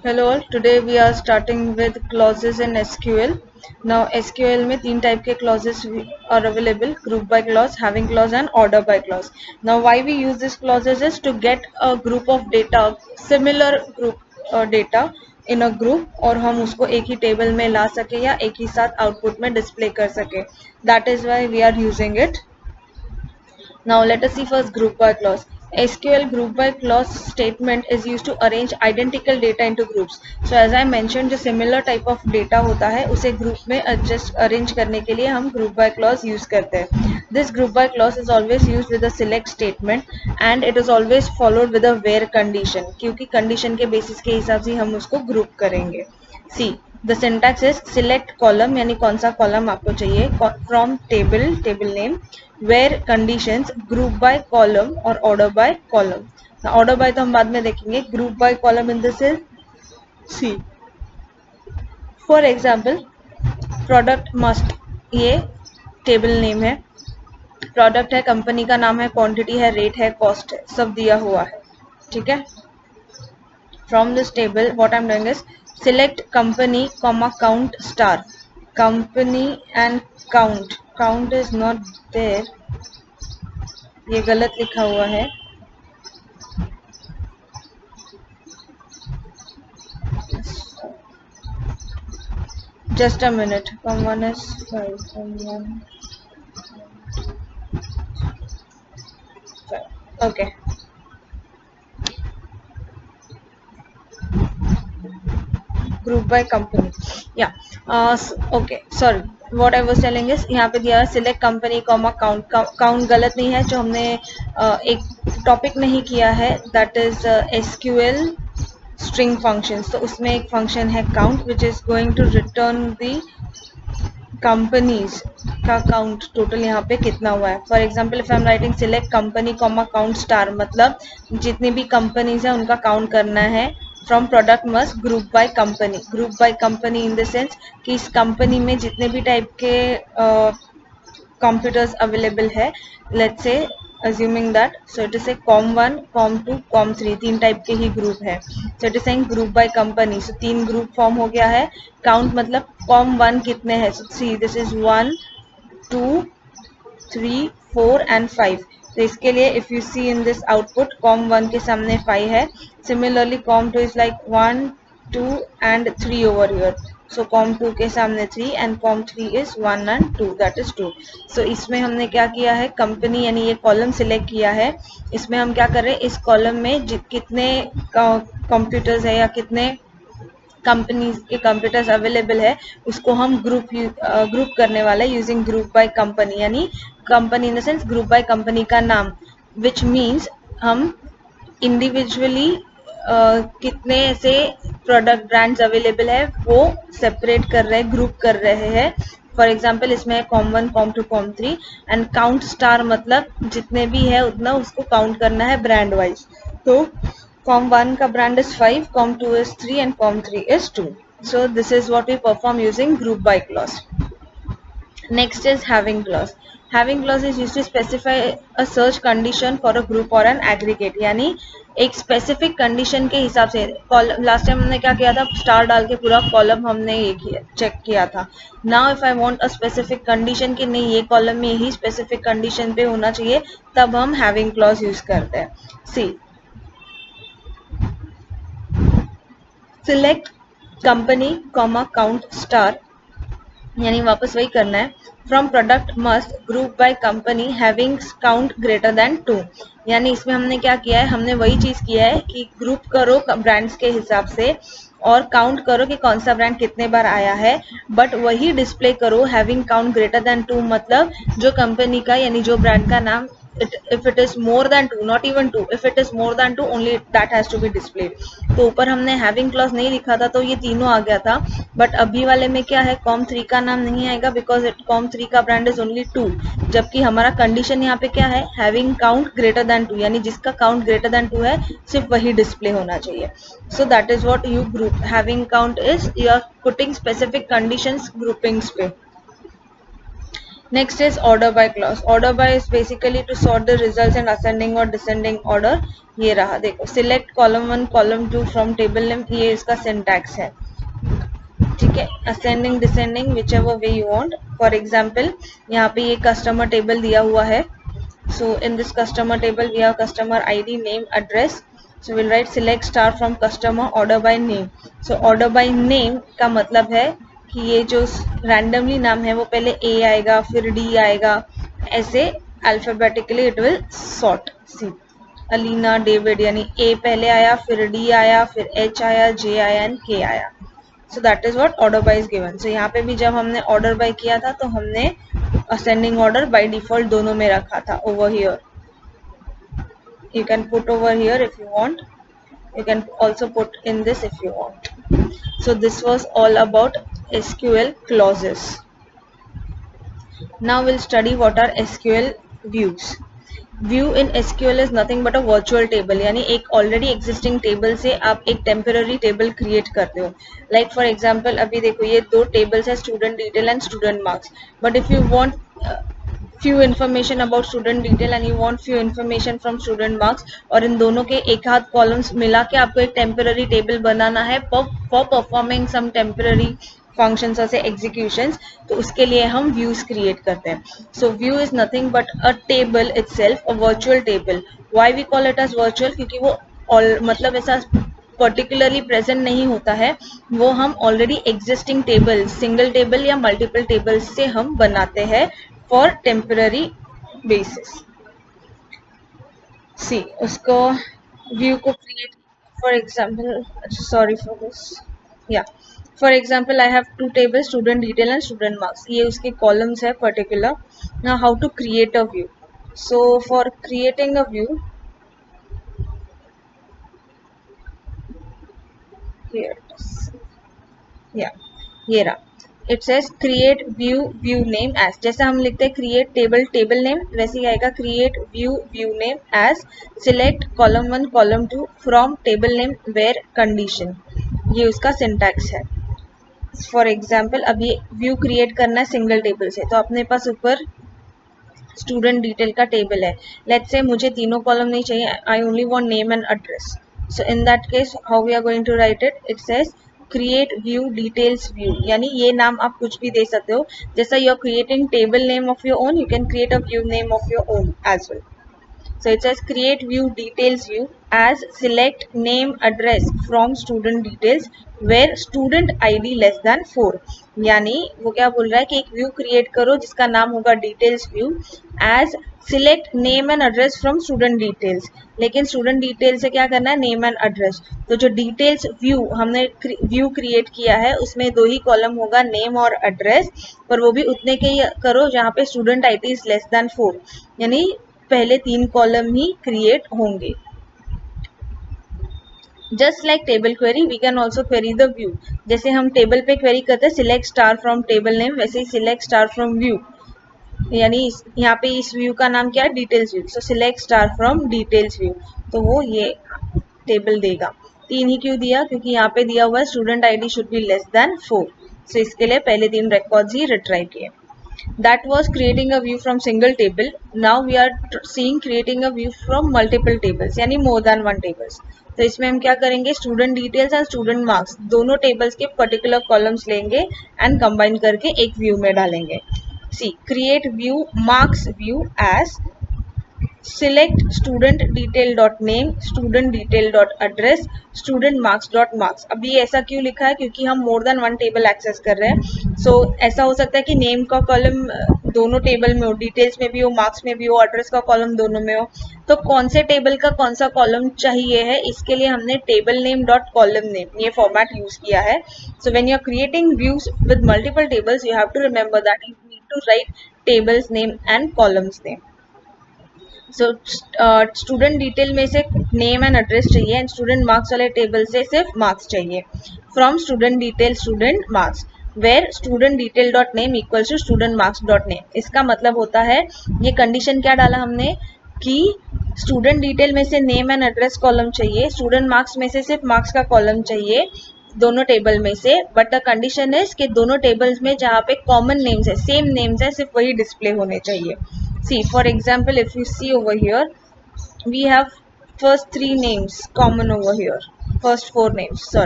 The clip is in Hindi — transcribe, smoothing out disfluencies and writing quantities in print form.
Hello all. Today we are starting with clauses in SQL. Now SQL में तीन type के clauses are available: group by clause, having clause and order by clause. Now why we use these clauses is to get a group of data, similar group data in a group, और हम उसको एक ही table में ला सके या एक ही साथ output में display कर सके. That is why we are using it. Now let us see first group by clause. SQL group by clause statement is used to arrange identical data into groups. So as I mentioned, जो similar type of data होता है उसे group में adjust arrange करने के लिए हम group by clause use करते हैं. This group by clause is always used with a select statement and it is always followed with a where condition, क्योंकि condition के basis के हिसाब से हम उसको group करेंगे. See, the syntax is select column, यानी कौन सा column आपको चाहिए, from table name, where conditions, group by column और order by column. Now order by तो हम बाद में देखेंगे. Group by column in this is C. For example, product must, ये table name है, product है, कंपनी का नाम है, quantity है, rate है, cost है, सब दिया हुआ है. ठीक है. From this table what I'm doing is select company comma count star. Company and count is not there, ये गलत लिखा हुआ है. Just a minute. Com1 is 5, Com1 5. Okay. Group by company. Yeah. Okay. Sorry. What I was telling is यहाँ पे दिया select company comma count. Count गलत नहीं है, जो हमने एक टॉपिक नहीं किया है, that is SQL string functions. तो उसमें एक function है count which is going to return the companies का count total यहाँ पे कितना हुआ है. For example, if I am writing select company comma count star, मतलब जितनी भी companies है उनका count करना है. From product must group by company in the sense कि इस company में जितने भी type के computers available है, let's say assuming that, so it is say com1 com2 com3 तीन टाइप के ही ग्रुप है. so it is saying group by company, so तीन ग्रुप फॉर्म हो गया है. count मतलब com1 कितने हैं, so see this is 1 2 3 4 and 5. तो इसके लिए if you see in this output com1 के सामने 5 है, similarly com2 is like 1 2 and 3 over here. So com2 के सामने 3 and com3 is 1 and 2, that is 2. So इसमें हमने क्या किया है, कंपनी यानी ये कॉलम सिलेक्ट किया है. इसमें हम क्या कर रहे हैं, इस कॉलम में कितने कंप्यूटर्स है या कितने कंपनीज के कंप्यूटर्स अवेलेबल है उसको हम ग्रुप करने वाले यूजिंग ग्रुप बाय कंपनी, यानी company in the sense group by company का नाम, विच मीन्स हम इंडिविजुअली कितने ऐसे प्रोडक्ट ब्रांड्स अवेलेबल है वो सेपरेट कर रहे हैं, ग्रुप कर रहे हैं. फॉर एग्जाम्पल इसमें com1 com2 com3 and count star मतलब जितने भी है उतना उसको काउंट करना है ब्रांड वाइज. तो com1 का brand is 5, com2 is 3 and com3 is 2. So this is what we perform using group by clause. Next is having clause. Having clause is used to specify a search condition for a group or an aggregate, यानी एक specific condition के हिसाब से. लास्ट टाइम हमने क्या किया था, स्टार डाल के पूरा कॉलम हमने ये किया, चेक किया था. Now if I want a specific condition कि नहीं ये कॉलम में ही स्पेसिफिक कंडीशन पे होना चाहिए, तब हम हैविंग क्लॉज यूज करते हैं. See, select company comma count star, यानी वापस वही करना है. From product must group by company having count greater than 2, यानी इसमें हमने क्या किया है, हमने वही चीज किया है कि ग्रुप करो ब्रांड्स के हिसाब से और काउंट करो कि कौन सा ब्रांड कितने बार आया है, बट वही डिस्प्ले करो हैविंग काउंट ग्रेटर देन 2, मतलब जो कंपनी का यानी जो ब्रांड का नाम, if it is more than 2, not even 2, if it is more than 2 only that has to be displayed. तो ऊपर हमने हैविंग क्लॉज नहीं लिखा था तो ये तीनों आ गया था, बट अभी वाले में क्या है, com3 का नाम नहीं आएगा बिकॉज com3 का ब्रांड इज ओनली 2, जबकि हमारा कंडीशन यहाँ पे क्या है, हैविंग काउंट ग्रेटर देन 2, यानी जिसका काउंट ग्रेटर देन 2 है सिर्फ वही डिस्प्ले होना चाहिए. So that is what you group. Having count is you are putting specific conditions groupings पे. Next is order by clause. Order by is basically to sort the results in ascending or descending order. ये रहा देखो, select column 1 column 2 from table name, ये इसका syntax है, ठीक है. ascending descending whichever way you want. For example यहाँ पे ये customer table दिया हुआ है. So in this customer table we have customer ID, name, address. So we'll write select star from customer order by name. So order by name का मतलब है कि ये जो randomly नाम है वो पहले A आएगा फिर D आएगा, ऐसे alphabetically it will sort. See Alina David यानी A पहले आया फिर D आया फिर H आया J आया एंड K आया. So that is what order by is given. So यहाँ पे भी जब हमने order by किया था तो हमने ascending order by default दोनों में रखा था. Over here you can put over here if you want, you can also put in this if you want. So this was all about SQL clauses. Now we'll study what are SQL views. View in SQL is nothing but a virtual table, यानी एक ऑलरेडी एग्जिस्टिंग टेबल से आप एक टेम्पररी टेबल क्रिएट करते हो. लाइक फॉर एग्जांपल अभी देखो ये दो टेबल्स है, student detail and student marks. But if you want few information about student detail and you want few information from student marks, और इन दोनों के एक हाथ कॉलम्स मिला के आपको एक टेम्पररी टेबल बनाना है for performing some temporary functions और से एग्जीक्यूशंस, तो उसके लिए हम व्यूज क्रिएट करते हैं. So view is nothing but a table itself, a virtual table. Why we call it as virtual, क्योंकि वो मतलब ऐसा पर्टिकुलरली प्रेजेंट नहीं होता है, वो हम already existing table, single table या मल्टीपल टेबल्स से हम बनाते हैं फॉर टेम्पररी बेसिस. सी उसको व्यू को create, for example, sorry for this, या for example I have two table student detail and student marks, ये उसके कॉलम्स है particular. Now how to create a view. So for creating a view, here it is, yeah, ये रहा. It says create view view name as, जैसे हम लिखते हैं क्रिएट टेबल टेबल नेम, वैसे ही आएगा create view view name as select column 1 column 2 from table name where condition. ये उसका सिंटैक्स है. फॉर एग्जाम्पल अभी व्यू क्रिएट करना है सिंगल टेबल से, तो अपने पास ऊपर स्टूडेंट डिटेल का टेबल है. लेट्स से मुझे तीनों कॉलम नहीं चाहिए, I only want name and address. So in that case how we are going to write it. It says create view details view, यानी ये नाम आप कुछ भी दे सकते हो. जैसा you are creating table name of your own, you can create a view name of your own as well. So it says create view details view as select name address from student details where student ID less than 4. यानी वो क्या बोल रहा है कि एक व्यू क्रिएट करो जिसका नाम होगा details view as select name and address from student details. लेकिन स्टूडेंट डिटेल से क्या करना है, नेम एंड एड्रेस. तो जो डिटेल्स व्यू हमने व्यू क्रिएट किया है उसमें दो ही कॉलम होगा, नेम और एड्रेस, पर वो भी उतने के ही करो जहाँ पे student ID is less than 4, यानी पहले तीन कॉलम ही क्रिएट होंगे. Just like table query we can also query the view. जैसे हम टेबल पे क्वेरी करते हैं select star from table name, वैसे ही सिलेक्ट स्टार फ्रॉम व्यू, यानी यहाँ पे इस व्यू का नाम क्या है, details view. So select star from details view, तो वो ये टेबल देगा. तीन ही क्यों दिया, क्योंकि यहाँ पे दिया हुआ है student ID should be less than 4. सो इसके लिए पहले तीन रिकॉर्ड्स ही रिट्राई किए. That was creating a view from single table. Now we are seeing creating a view from multiple tables, यानी more than one tables. तो इसमें हम क्या करेंगे, student details and student marks दोनों टेबल्स के पर्टिकुलर कॉलम्स लेंगे एंड कंबाइन करके एक व्यू में डालेंगे. See create view marks view as select student detail dot name student detail dot address student marks dot marks. अब ये ऐसा क्यों लिखा है, क्योंकि हम more than one table access कर रहे हैं. सो ऐसा हो सकता है कि नेम का कॉलम दोनों टेबल में हो, डिटेल्स में भी हो, मार्क्स में भी हो, एड्रेस का कॉलम दोनों में हो. तो कौन से टेबल का कौन सा कॉलम चाहिए है, इसके लिए हमने table name dot column name ये फॉर्मेट यूज किया है. So when you are creating views with multiple tables you have to remember that you need to write tables name and columns name. So student detail में से नेम एंड एड्रेस चाहिए एंड स्टूडेंट मार्क्स वाले टेबल से सिर्फ मार्क्स चाहिए. From student detail student marks where student detail dot name equals to student marks dot name. इसका मतलब होता है, ये कंडीशन क्या डाला हमने कि स्टूडेंट डिटेल में से नेम एंड एड्रेस कॉलम चाहिए, स्टूडेंट मार्क्स में से सिर्फ मार्क्स का कॉलम चाहिए, दोनों टेबल में से, बट द कंडीशन इज कि दोनों टेबल्स में जहाँ पे कॉमन नेम्स है, सेम नेम्स है, सिर्फ वही डिस्प्ले होने चाहिए. See for example if you see over here, we have first 3 names common over here, first 4 names, sorry.